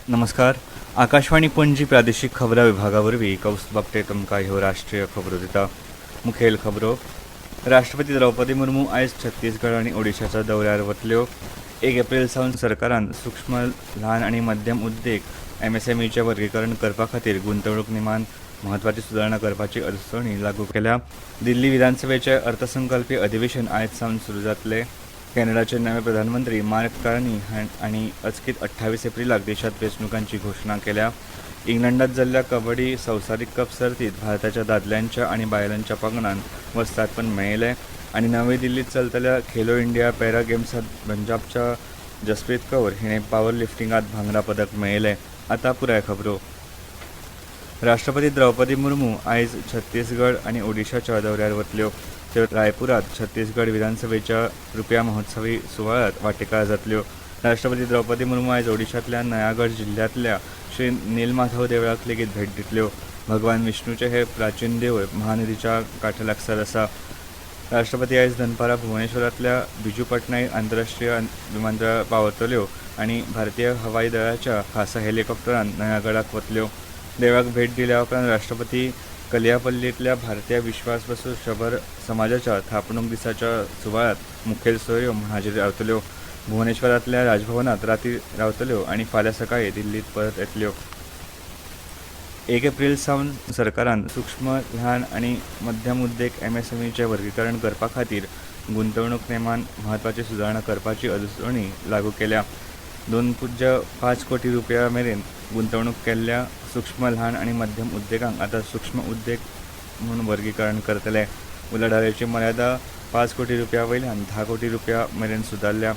नमस्कार. आकाशवाणी पणजी प्रादेशीक खबरां विभागावरवीं कौस्तुभ बापटे तुमकां ह्यो राष्ट्रीय खबरो दिता. मुखेल खबरो. राष्ट्रपती द्रौपदी मुर्मू आयज छत्तीसगड आनी ओडिशाच्या दौऱ्यार वतल्यो. 1 एप्रील सावन सरकारान सूक्ष्म ल्हान आनी मध्यम उद्देग एमएसएमईचें वर्गीकरण करपा खातीर गुंतवणूक नेमान म्हत्वाची सुदारणा करपाची अडचणी लागू केल्या. दिल्ली विधानसभेचें अर्थसंकल्पीय अधिवेशन आयज सावन सुरू जातलें. कॅनडाचे नवे प्रधानमंत्री मार्क कार्नी हांणी अचकीत 28 एप्रिलाक देशांत वेंचणुकांची घोशणा केल्या. इंग्लंडात जाल्ल्या कबड्डी संवसारीक कप सर्तीत भारताच्या दादल्यांच्या आनी बायलांच्या पंगडान वस्तादपण मेळयलें आनी नवी दिल्लीत चलतल्या खेलो इंडिया पॅरा गेम्सांत पंजाबच्या जसप्रीत कौर हिणें पॉवर लिफ्टिंगांत भांगरा पदक मेळयलें. आतां पुराय खबरो. राष्ट्रपती द्रौपदी मुर्मू आयज छत्तीसगड आनी ओडिशाच्या दौऱ्यार वतल्यो. त्यो रायपुरात छत्तीसगड विधानसभेच्या रुपया महोत्सवी सुवाळ्यात वांटेकार जातल्यो. राष्ट्रपती द्रौपदी मुर्मू आयज ओडिशांतल्या नयागढ जिल्ल्यांतल्या श्री नीलमाधव देवळाक लेगीत भेट दितल्यो. भगवान विष्णूचें हें प्राचीन देवूळ महानदीच्या काठालागसार आसा. राष्ट्रपती आयज दनपारां भुवनेश्वरांतल्या बिजू पटनायक आंतरराष्ट्रीय विमानतळार पावतल्यो आनी भारतीय हवाई दळाच्या खासा हेलिकॉप्टरान नयागडाक वतल्यो. देवळाक भेट दिल्या उपरांत राष्ट्रपती कलियापल्लींतल्या भारतीय विश्वास बसू शबर समाजाच्या थापणूक दिसाच्या सुवाळ्यात मुखेल सोयऱ्यो म्हूण हाजीर रावतल्यो. भुवनेश्वरांतल्या राजभवनांत राती रावतल्यो आनी फाल्यां सकाळीं दिल्लीत परत येतल्यो. 1 एप्रील सावन सरकारान सूक्ष्म ल्हान आनी मध्यम उद्देग एमएसएमईचें वर्गीकरण करपा खातीर गुंतवणूक नेमान म्हत्वाची सुदारणा करपाची अडचणी लागू केल्या. 2.5 कोटी रुपया मेरेन गुंतवणूक केल्ल्या सूक्ष्म ल्हान आनी मध्यम उद्देगांक आतां सूक्ष्म उद्देग म्हूण वर्गीकरण करतले. उलाढालाची मर्यादा 5 कोटी रुपया वयल्यान 10 कोटी रुपया मेरेन सुदारल्या.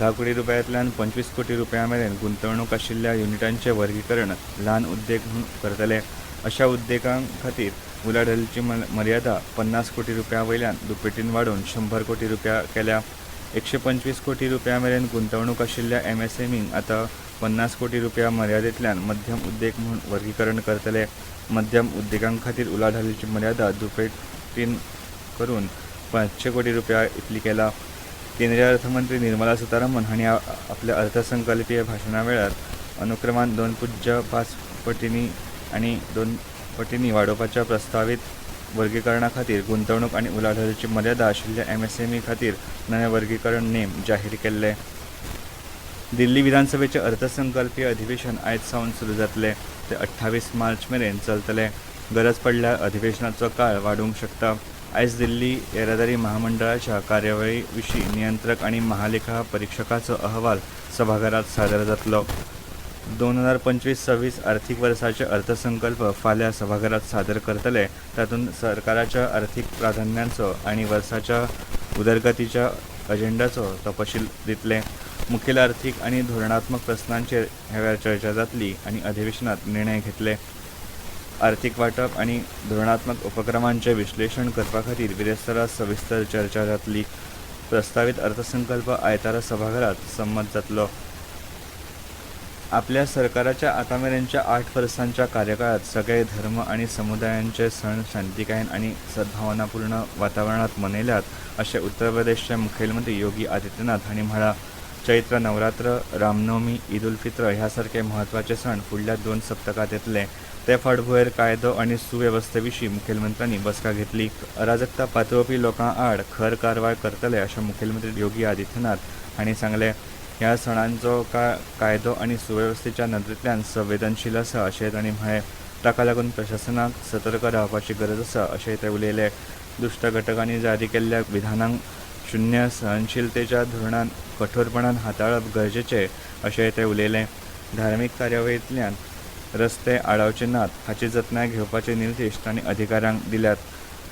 10 कोटी रुपयांतल्यान 25 कोटी रुपया मेरेन गुंतवणूक आशिल्ल्या युनिटांचें वर्गीकरण ल्हान उद्देग म्हूण करतले. अशा उद्देगां खातीर उलाढालाची मर्यादा 50 कोटी रुपया वयल्यान दुप्पटीन वाडोवन 100 कोटी रुपया केल्या. 125 कोटी रुपया मेरेन गुंतवणूक आशिल्ल्या एमएसएमईक आतां 50 कोटी रुपया मर्यादेंतल्यान मध्यम उद्देग म्हूण वर्गीकरण करतले. मध्यम उद्देगां खातीर उलाढालाची मर्यादा दुप्पटीन करून 500 कोटी रुपया इतली केला. केंद्रीय अर्थमंत्री निर्मला सीतारामन हांणी आपल्या अर्थसंकल्पीय भाशणा वेळार अनुक्रमान 2.5 पटींनी आनी 2 पटींनी वाडोवपाच्या प्रस्तावीत वर्गीकरणा खातीर गुंतवणूक आनी उलाढालाची मर्यादा आशिल्ल्या एमएसएमई खातीर नवे वर्गीकरण नेम जाहीर केल्ले. दिल्ली विधानसभेचें अर्थसंकल्पीय अधिवेशन आयज सावन सुरू जातलें. ते 28 मार्च मेरेन चलतलें. गरज पडल्यार अधिवेशनाचो काळ वाडूंक शकता. आयज दिल्ली येरादारी महामंडळाच्या कार्यावळी विशीं नियंत्रक आनी महालेखा परीक्षकाचो अहवाल सभाघरांत सादर जातलो. 2025-26 आर्थीक वर्साचे अर्थसंकल्प फाल्यां सभाघरांत सादर करतले. तातूंत सरकाराच्या आर्थीक प्राधान्यांचो आनी वर्साच्या उदरगतीच्या अजेंडाचो तपशील दितले. मुखेल आर्थीक आनी धोरणात्मक प्रस्नांचेर ह्या वेळार चर्चा जातली आनी अधिवेशनांत निर्णय घेतले. आर्थीक वांटप आनी धोरणात्मक उपक्रमांचें विश्लेशण करपा खातीर बिरेस्तारा सविस्तर चर्चा जातली. प्रस्तावीत अर्थसंकल्प आयतारा सभाघरांत संमत जातलो. आपल्या सरकाराच्या आतामेरेनच्या 8 वर्सांच्या कार्यकाळात सगळे धर्म आनी समुदायांचे सण शांतिकायेन आनी सद्भावनापूर्ण वातावरणांत मनयल्यात अशें उत्तर प्रदेशचे मुखेलमंत्री योगी आदित्यनाथ हांणी म्हळां. चैत्र नवरात्र, रामनवमी, ईद उल फित्र ह्या सारके म्हत्वाचे सण फुडल्या 2 सप्तकांत येतले. ते फाटभुंयेर कायदो आनी सुवेवस्थे विशीं मुखेलमंत्र्यांनी बसका घेतली. अराजकता पातळोवपी लोकां आड खर कारवाय करतले अशें मुखेलमंत्री योगी आदित्यनाथ हांणी सांगलें. ह्या सणांचो कायदो आनी सुवेवस्थेच्या नदरेंतल्यान संवेदनशील आसा अशें तांणी म्हळें. ताका लागून प्रशासनाक सतर्क रावपाची गरज आसा अशेंय ते उलयले. दुश्ट घटकांनी जारी केल्ल्या विधानांक शून्य सहनशीलतेच्या धोरणान कठोरपणान हाताळप गरजेचें अशेंय ते उलयले. धार्मीक कार्यावळींतल्यान रस्ते आडावचे नात हाची जतनाय घेवपाचे निर्देश तांणी अधिकाऱ्यांक दिल्यात.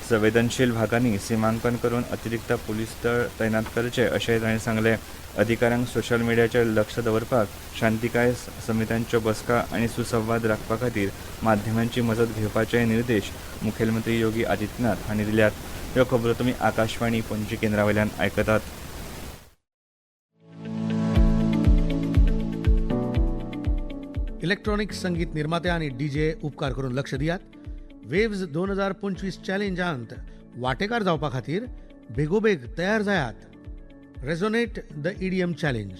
संवेदनशील भागांनी सिमांकन करून अतिरिक्त पुलीस दळ तैनात करचे अशेंय तांणी सांगलें. अधिकाऱ्यांक सोशल मिडियाचेर लक्ष दवरपाक, शांतिकाय समित्यांच्यो बसका आनी सुसंवाद राखपा खातीर माध्यमांची मजत घेवपाचे निर्देश मुखेलमंत्री योगी आदित्यनाथ हांणी दिल्यात. ह्यो खबरो तुमी आकाशवाणी पणजी केंद्रा वयल्यान आयकतात. इलेक्ट्रॉनिक संगीत निर्माते आणि डीजे उपकार करून लक्ष दियात. वेव्ज 2025 चॅलेंजांत वांटेकार जावपा खातीर बेगोबेग तयार जायात. रेझोनेट द ईडीएम चॅलेंज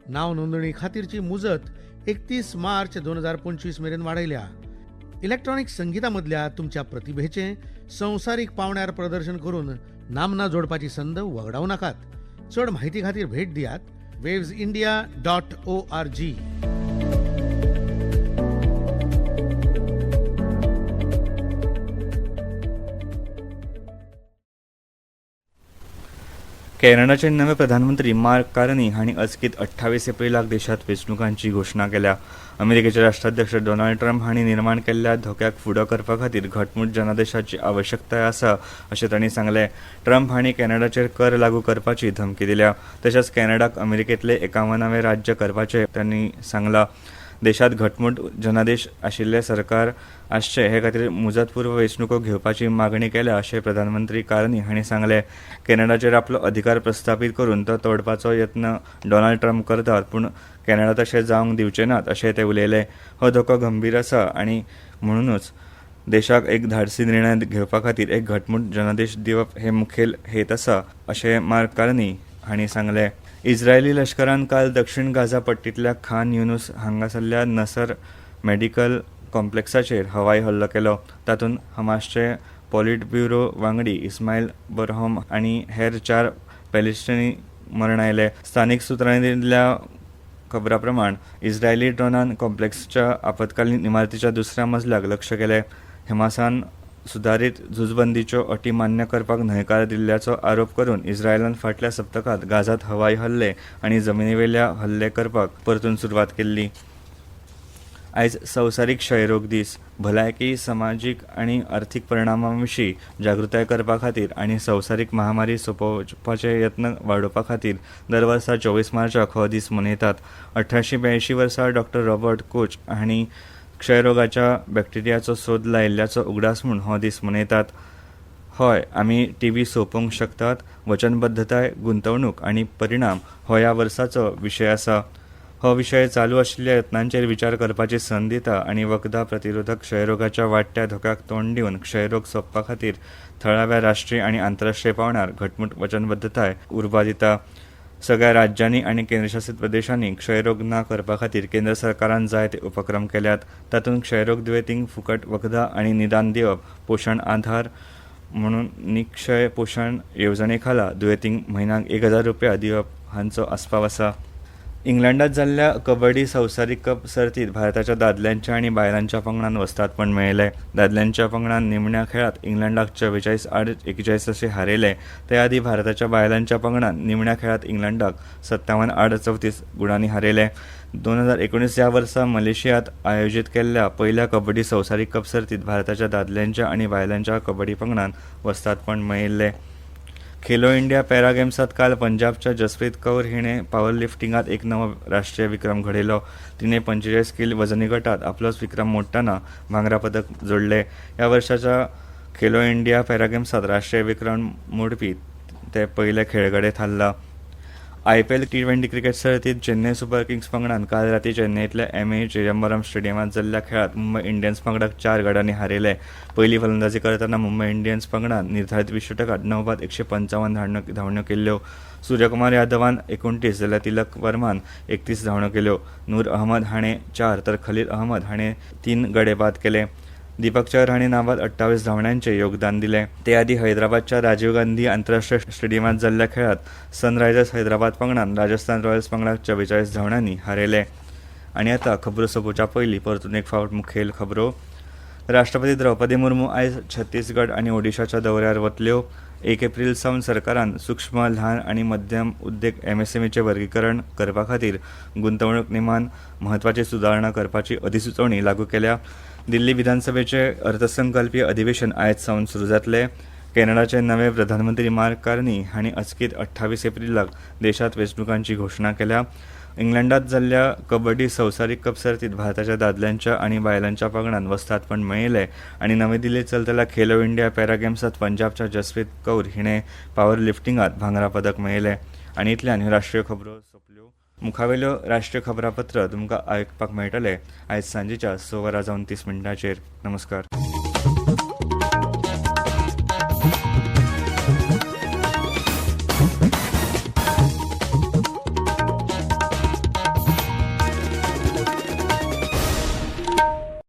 नाव नोंदणी खातीरची मुजत 31 मार्च 2025 मेरेन वाडयल्या. इलेक्ट्रॉनिक संगीतामधल्या तुमच्या प्रतिभेचे संवसारीक पावण्यार प्रदर्शन करून नामना जोडपाची संद वगडावू नाकात. चड म्हायती खातीर भेट दियात wavesindia.org. कॅनडाचे नवे प्रधानमंत्री मार्क कार्नी हांणी अचकीत 28 एप्रिलाक देशांत वेंचणुकांची घोशणा केल्या. अमेरिकेचे राष्ट्राध्यक्ष डोनाल्ड ट्रम्प हांणी निर्माण केल्ल्या धोक्याक फुडो करपा खातीर घटमूट जनादेशाची आवश्यकताय आसा अशें तांणी सांगलें. ट्रम्प हांणी कॅनडाचेर कर लागू करपाची धमकी दिल्या. तशेंच कॅनडाक अमेरिकेंतले 51वें राज्य करपाचें तांणी सांगलां. देशांत घटमूट जनादेश आशिल्लें सरकार आसचें हे खातीर मुजतपूर्व वेंचणुको घेवपाची मागणी केल्या अशें प्रधानमंत्री कार्नी हांणी सांगलें. कॅनडाचेर आपलो अधिकार प्रस्थापीत करून तो तोडपाचो यत्न डोनाल्ड ट्रम्प करतात, पूण कॅनडा तशें जावंक दिवचे नात अशें ते उलयले. हो धोको गंभीर आसा आनी म्हणूनच देशाक एक धाडसी निर्णय घेवपा खातीर एक घटमूट जनादेश दिवप हे मुखेल हेत आसा अशें मार्क कार्नी हांणी सांगलें. इस्रायली लश्करान काल दक्षिण गाझा पट्टींतल्या खान युनुस हांगासरल्या नसर मेडिकल कॉम्प्लेक्साचेर हवाई हल्लो केलो. तातूंत हमासचे पॉलिट ब्युरो वांगडी इस्माईल बरहोम आनी हेर 4 पॅलेस्टिनी मरण आयले. स्थानीक सुत्रांनी दिल्ल्या खबरां प्रमाण इस्रायली ड्रोनान कॉम्प्लेक्सच्या आपतकालीन इमारतीच्या दुसऱ्या मजल्याक लक्ष केलें. हमासान सुदारीत झुजबंदीच्यो अटी मान्य करपाक न्हयकार दिल्ल्याचो आरोप करून इस्रायलान फाटल्या सप्तकांत गाझात हवाई हल्ले आनी जमनीवेल्या हल्ले करपाक परतून सुरवात केल्ली. आयज संवसारीक क्षयरोग दीस. भलायकी, समाजीक आनी अर्थीक परिणामां विशीं जागृताय करपा खातीर आनी संवसारीक महामारी सोंपोवपाचे यत्न वाडोवपा खातीर दर वर्सा 24 मार्चाक हो दीस मनयतात. 1882 वर्सा डॉ रॉबर्ट कोच हांणी क्षयरोगाच्या बॅक्टेरियाचो सोद लायिल्ल्याचो उगडास म्हूण हो दीस मनयतात. हय, आमी टीबी सोंपोवंक शकतात. वचनबद्धताय, गुंतवणूक आनी परिणाम हो ह्या वर्साचो विशय आसा. हो विशय चालू आशिल्ल्या यत्नांचेर विचार करपाची संद दिता आनी वखदां प्रतिरोधक क्षयरोगाच्या वाडट्या धोक्याक तोंड दिवन क्षयरोग सोंपपा खातीर थळाव्या राष्ट्रीय आनी आंतरराष्ट्रीय पावंड्यार घटमूट वचनबद्धताय उर्बा दिता. सगळ्या राज्यांनी आनी केंद्रशासीत प्रदेशांनी क्षयरोग ना करपा खातीर केंद्र सरकारान जायते उपक्रम केल्यात. तातूंत क्षयरोग दुयेंतींक फुकट वखदां आनी निदान दिवप, पोशण आधार म्हणून निक्षय पोशण येवजणे खाला दुयेंतींक म्हयन्याक 1000 रुपया दिवप हांचो आस्पाव आसा. इंग्लंडात जाल्ल्या कबड्डी संवसारीक कप सर्तींत भारताच्या दादल्यांच्या आनी बायलांच्या पंगडान वस्तादपण मेळयलें. दादल्यांच्या पंगडान निमण्या खेळांत इंग्लंडाक 44-41 अशें हारयलें. ते आदी भारताच्या बायलांच्या पंगडान निमण्या खेळांत इंग्लंडाक 57-34 गुणांनी हारयलें. 2019 ह्या वर्सा मलेशियांत आयोजीत केल्ल्या पयल्या कबड्डी संवसारीक कप सर्तींत भारताच्या दादल्यांच्या आनी बायलांच्या कबड्डी पंगडान वस्तादपण मेळयल्लें. खेलो इंडिया पॅरा गेम्सांत काल पंजाबच्या जसप्रीत कौर हिणें पॉवर लिफ्टिंगांत एक नवो राष्ट्रीय विक्रम घडयलो. तिणें 45 किल वजनी गटांत आपलोच विक्रम मोडटाना भांगरा पदक जोडलें. ह्या वर्साच्या खेलो इंडिया पॅरा गेम्सांत राष्ट्रीय विक्रम मोडपी ते पयले खेळगडे थारला. IPL T20 क्रिकेट सर्तींत चेन्नई सुपर किंग्स पंगडान काल रातीं चेन्नईंतल्या MA चिदंबरम स्टेडियमांत जाल्ल्या खेळांत मुंबय इंडियन्स पंगडाक 4 गडांनी हारयलें. पयली फलंदाजी करतना मुंबय इंडियन्स पंगडान निर्धारीत 20 षटकांत 9 बाद 155 धांवड्यो केल्ल्यो. सूर्यकुमार यादवान 29 जाल्यार तिलक वर्मान 31 धांवड्यो केल्यो. नूर अहमद हाणें 4 तर खलील अहमद हाणें 3 गडे बाद केले. दीपक चहर हांणी नाबाद 28 धांवड्यांचें योगदान दिलें. ते आदी हैदराबादच्या राजीव गांधी आंतरराष्ट्रीय स्टेडियमांत जाल्ल्या खेळांत सनरायझर्स हैदराबाद पंगडान राजस्थान रॉयल्स पंगडाक 44 धांवड्यांनी हारयले. आनी आतां खबरो सोंपोवच्या पयलीं परतून एक फावट मुखेल खबरो. राष्ट्रपती द्रौपदी मुर्मू आयज छत्तीसगड आनी ओडिशाच्या दौऱ्यार वतल्यो. 1 एप्रील सावन सरकारान सूक्ष्म, ल्हान आनी मध्यम उद्देग MSMEचें वर्गीकरण करपा खातीर गुंतवणूक नेमान म्हत्वाची सुदारणा करपाची अधिसुचोवणी लागू केल्या. दिल्ली विधानसभेचे अर्थसंकल्पीय अधिवेशन आयज सावन सुरू जातलें. कॅनडाचे नवे प्रधानमंत्री मार्क कार्नी हांणी अचकीत 28 एप्रिलाक देशांत वेंचणुकांची घोशणा केल्या. इंग्लंडात जाल्ल्या कबड्डी संवसारीक कप सर्तींत भारताच्या दादल्यांच्या आनी बायलांच्या पंगडान वस्तादपण मेळयलें. आनी नवी दिल्लींत चलतल्या खेलो इंडिया पॅरा गेम्सांत पंजाबच्या जसप्रीत कौर हिणें पॉवर लिफ्टिंगांत भांगरा पदक मेळयलें. आनी इतल्यान ह्यो राष्ट्रीय खबरो सोंपल्यो. मुखावेल्यो राष्ट्रीय खबरापत्र तुमकां आयकपाक मेळटले आयज सांजेच्या 6:30 नमस्कार.